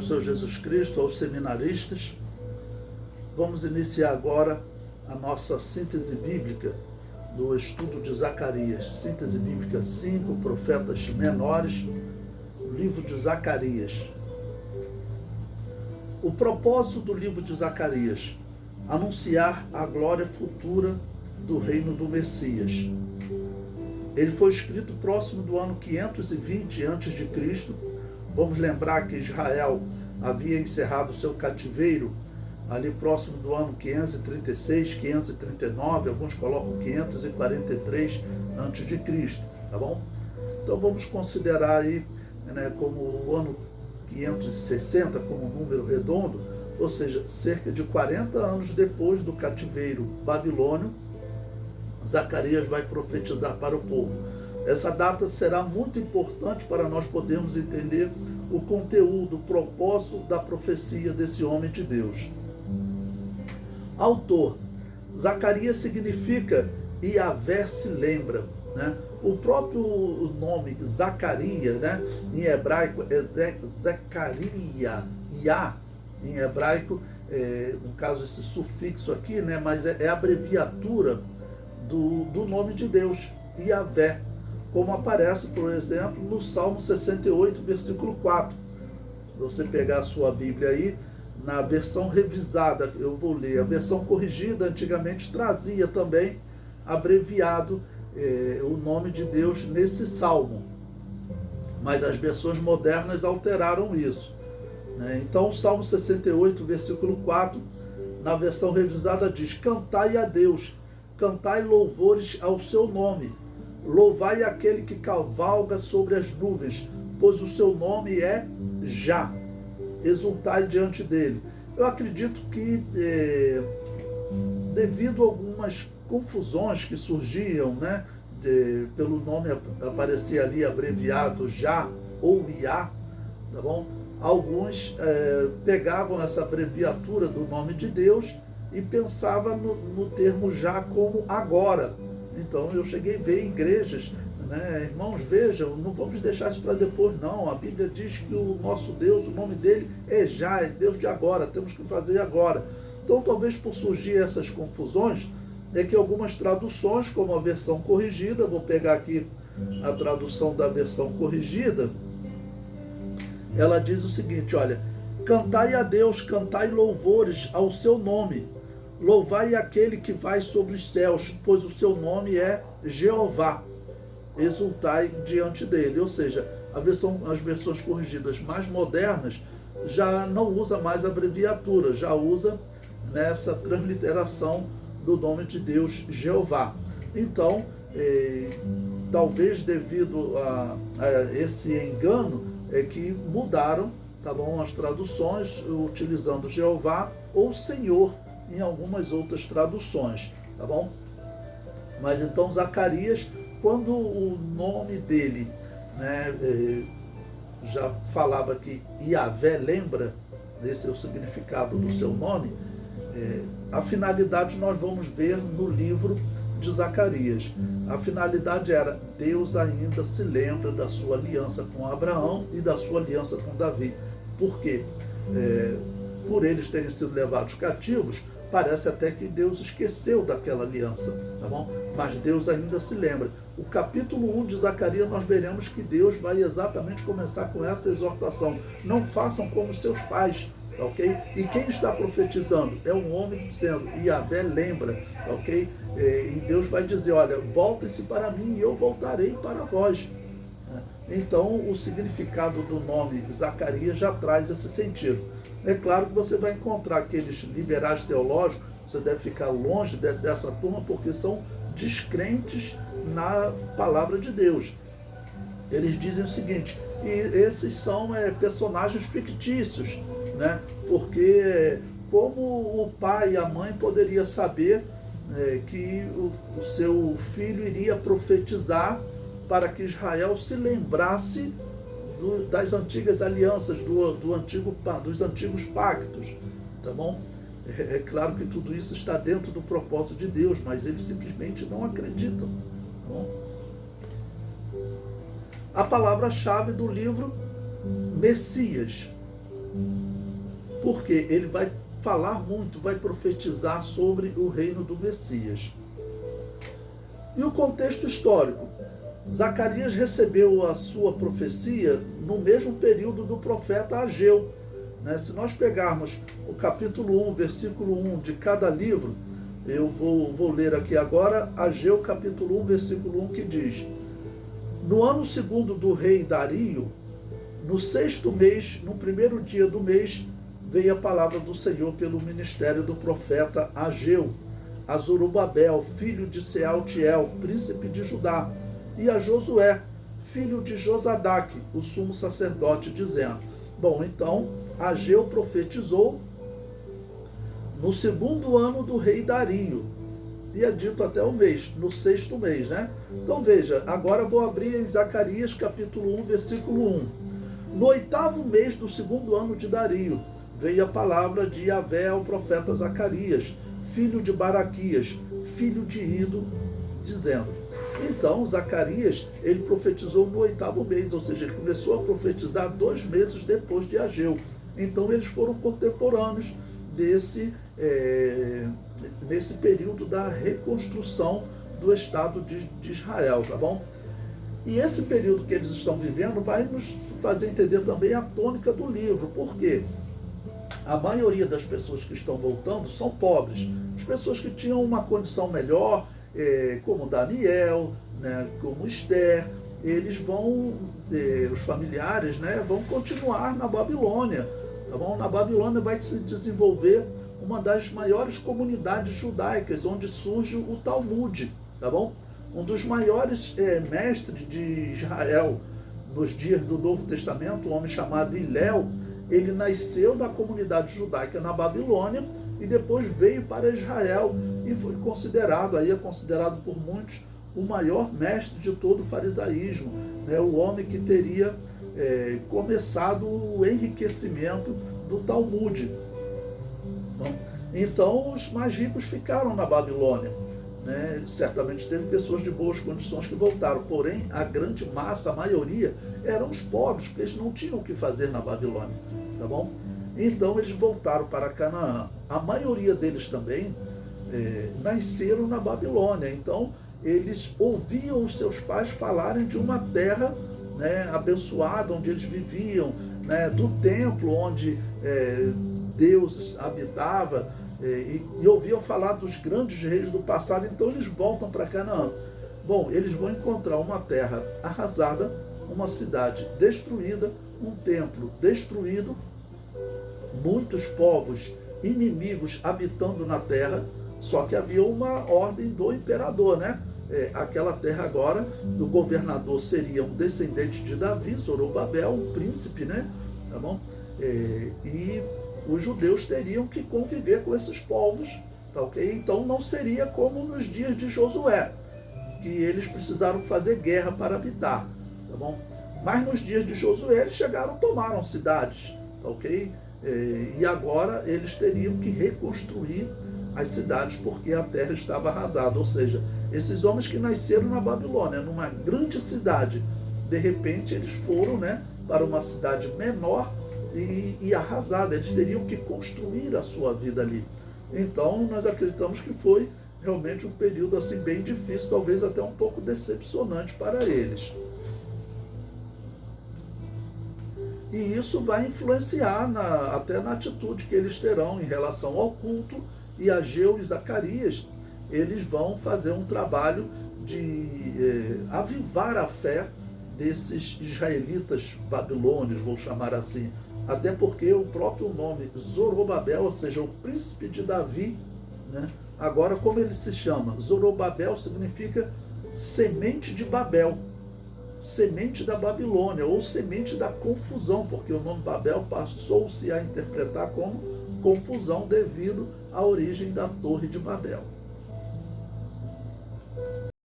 Senhor Jesus Cristo, aos seminaristas. Vamos iniciar agora a nossa síntese bíblica do estudo de Zacarias. Síntese bíblica 5, profetas menores, livro de Zacarias. O propósito do livro de Zacarias: anunciar a glória futura do reino do Messias. Ele foi escrito próximo do ano 520 a.C. Vamos lembrar que Israel havia encerrado seu cativeiro ali próximo do ano 536, 539, alguns colocam 543 a.C., tá bom? Então vamos considerar aí, como o ano 560 como um número redondo, ou seja, cerca de 40 anos depois do cativeiro babilônio, Zacarias vai profetizar para o povo. Essa data será muito importante para nós podermos entender o conteúdo, o propósito da profecia desse homem de Deus. Autor: Zacarias significa Yahvé se lembra, né? O próprio nome Zacarias, em hebraico é Zecaria, Yah, em hebraico, no caso esse sufixo aqui, mas é a abreviatura do nome de Deus, Yahvé, como aparece, por exemplo, no Salmo 68, versículo 4. Você pegar a sua Bíblia aí, na versão revisada, eu vou ler. A versão corrigida antigamente trazia também abreviado o nome de Deus nesse salmo, mas as versões modernas alteraram isso, Então o Salmo 68, versículo 4, na versão revisada diz: cantai a Deus, cantai louvores ao seu nome, louvai aquele que cavalga sobre as nuvens, pois o seu nome é Já, exultai diante dele. Eu acredito que devido a algumas confusões que surgiam, pelo nome aparecer ali abreviado Já ou Iá, tá bom? Alguns pegavam essa abreviatura do nome de Deus e pensavam no termo Já como agora. Então eu cheguei a ver igrejas, irmãos, vejam, não vamos deixar isso para depois não. A Bíblia diz que o nosso Deus, o nome dele é Já, é Deus de agora, temos que fazer agora. Então talvez por surgir essas confusões, que algumas traduções, como a versão corrigida, vou pegar aqui a tradução da versão corrigida, ela diz o seguinte, olha: cantai a Deus, cantai louvores ao seu nome, louvai aquele que vai sobre os céus, pois o seu nome é Jeová, exultai diante dele. Ou seja, as versões corrigidas mais modernas já não usa mais abreviatura, já usa nessa transliteração do nome de Deus, Jeová. Então, talvez devido a esse engano, que mudaram, tá bom, as traduções, utilizando Jeová ou Senhor em algumas outras traduções, tá bom? Mas então Zacarias, quando o nome dele, já falava que Yahvé lembra, esse é o significado do seu nome, a finalidade nós vamos ver no livro de Zacarias. A finalidade era: Deus ainda se lembra da sua aliança com Abraão e da sua aliança com Davi. Por quê? Por eles terem sido levados cativos, parece até que Deus esqueceu daquela aliança, tá bom? Mas Deus ainda se lembra. O capítulo 1 de Zacarias, nós veremos que Deus vai exatamente começar com essa exortação: não façam como seus pais, ok? E quem está profetizando? É um homem dizendo: Yahvé lembra, ok? E Deus vai dizer: olha, voltem-se para mim e eu voltarei para vós. Então o significado do nome Zacarias já traz esse sentido. É claro que você vai encontrar aqueles liberais teológicos, você deve ficar longe dessa turma, porque são descrentes na palavra de Deus. Eles dizem o seguinte: e esses são personagens fictícios, porque como o pai e a mãe poderia saber que o seu filho iria profetizar para que Israel se lembrasse das antigas alianças, dos antigos pactos, tá bom? É claro que tudo isso está dentro do propósito de Deus, mas eles simplesmente não acreditam, tá bom? A palavra-chave do livro: Messias. porque ele vai falar muito, vai profetizar sobre o reino do Messias. E o contexto histórico? Zacarias recebeu a sua profecia no mesmo período do profeta Ageu. Se nós pegarmos o capítulo 1, versículo 1 de cada livro, eu vou ler aqui agora Ageu capítulo 1, versículo 1, que diz: no ano segundo do rei Dario, no 6º mês, no 1º dia do mês, veio a palavra do Senhor pelo ministério do profeta Ageu, a Zorobabel, filho de Sealtiel, príncipe de Judá, e a Josué, filho de Josadaque, o sumo sacerdote, dizendo... Bom, então, Ageu profetizou no 2º ano do rei Dario, e é dito até o mês, no 6º mês, Então veja, agora vou abrir em Zacarias capítulo 1, versículo 1. No 8º mês do 2º ano de Dario, veio a palavra de Yahvé ao profeta Zacarias, filho de Baraquias, filho de Ido, dizendo... Então, Zacarias, ele profetizou no 8º mês, ou seja, ele começou a profetizar 2 meses depois de Ageu. Então, eles foram contemporâneos nesse período da reconstrução do Estado de Israel, tá bom? E esse período que eles estão vivendo vai nos fazer entender também a tônica do livro. Por quê? A maioria das pessoas que estão voltando são pobres. As pessoas que tinham uma condição melhor, como Daniel, como Esther, eles vão, os familiares, vão continuar na Babilônia, tá bom? Na Babilônia vai se desenvolver uma das maiores comunidades judaicas, onde surge o Talmud, tá bom? Um dos maiores mestres de Israel nos dias do Novo Testamento, um homem chamado Hilel, ele nasceu na comunidade judaica na Babilônia e depois veio para Israel e foi considerado, aí é considerado por muitos, o maior mestre de todo o farisaísmo, o homem que teria começado o enriquecimento do Talmud. Então, os mais ricos ficaram na Babilônia. Certamente teve pessoas de boas condições que voltaram, porém a grande massa, a maioria, eram os pobres, porque eles não tinham o que fazer na Babilônia, tá bom? Então eles voltaram para Canaã. A maioria deles também nasceram na Babilônia, então eles ouviam os seus pais falarem de uma terra abençoada, onde eles viviam, do templo onde Deus habitava, e ouviam falar dos grandes reis do passado. Então eles voltam para Canaã. Bom, eles vão encontrar uma terra arrasada, uma cidade destruída, um templo destruído, muitos povos inimigos habitando na terra, só que havia uma ordem do imperador, aquela terra agora, do governador seria um descendente de Davi, Zorobabel, um príncipe, tá bom? E os judeus teriam que conviver com esses povos, tá ok? Então não seria como nos dias de Josué, que eles precisaram fazer guerra para habitar, tá bom? Mas nos dias de Josué eles chegaram, tomaram cidades, tá ok? E agora eles teriam que reconstruir as cidades porque a terra estava arrasada, ou seja, esses homens que nasceram na Babilônia, numa grande cidade, de repente eles foram, para uma cidade menor e arrasada, eles teriam que construir a sua vida ali. Então nós acreditamos que foi realmente um período assim bem difícil, talvez até um pouco decepcionante para eles. E isso vai influenciar até na atitude que eles terão em relação ao culto, e Ageu e Zacarias, eles vão fazer um trabalho de avivar a fé desses israelitas babilônios, vou chamar assim, até porque o próprio nome Zorobabel, ou seja, o príncipe de Davi, agora como ele se chama? Zorobabel significa semente de Babel, semente da Babilônia, ou semente da confusão, porque o nome Babel passou-se a interpretar como confusão devido à origem da Torre de Babel.